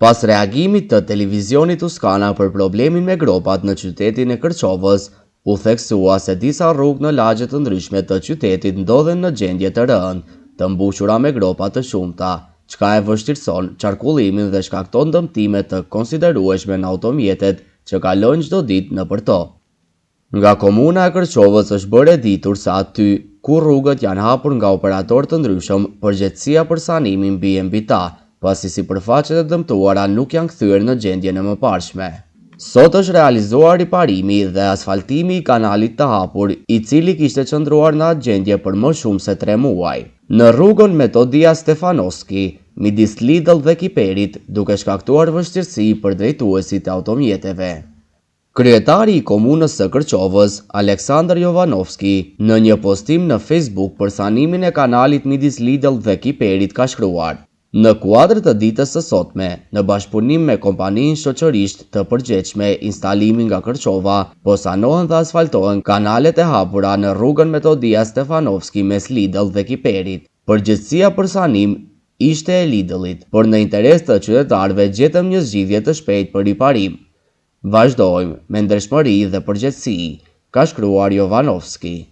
Pas reagimit të televizionit Tuskana për problemin me gropat në qytetin e Kërçovës, u theksua se disa rrugë në lagje të ndryshme të qytetit ndodhen në gjendje të rënd, të mbushura me gropa të shumta, çka e vështirëson qarkullimin dhe shkakton dëmtime të konsiderueshme në automjetet që kalojnë çdo ditë nëpër to. Nga komuna e Kërçovës është bërë e ditur se aty ku rrugët janë hapur nga operatorë të ndryshëm, përgjegjësia për sanimin bie mbi ta, pasi sipërfaqet e dëmtuara nuk janë kthyer në gjendjen e mëparshme. Sot është realizuar riparimi dhe asfaltimi i kanalit të hapur, i cili kishte qëndruar në atë gjendje për më shumë se 3 muaj. Në rrugën Metodia Stefanovski, midis Lidl dhe Kiperit, duke shkaktuar vështirësi për drejtuesit e automjeteve. Kryetari i komunës së Kërçovës, Aleksandr Jovanovski, në një postim në Facebook për sanimin e kanalit midis Lidl dhe Kiperit ka shkruar: "Në kuadër të ditës së sotme, në bashkëpunim me kompaninë shoqërisht të përgjegjshme instalimi nga Kërçova, po sanohen dhe asfaltohen kanalet e hapura në rrugën Metodia Stefanovski mes Lidl dhe Kiperit. Përgjegjësia për sanim ishte e Lidlit, por në interes të qytetarëve gjetëm një zgjidhje të shpejtë për riparim. Vazhdojmë me ndershmëri dhe përgjegjësi", ka shkruar Jovanovski.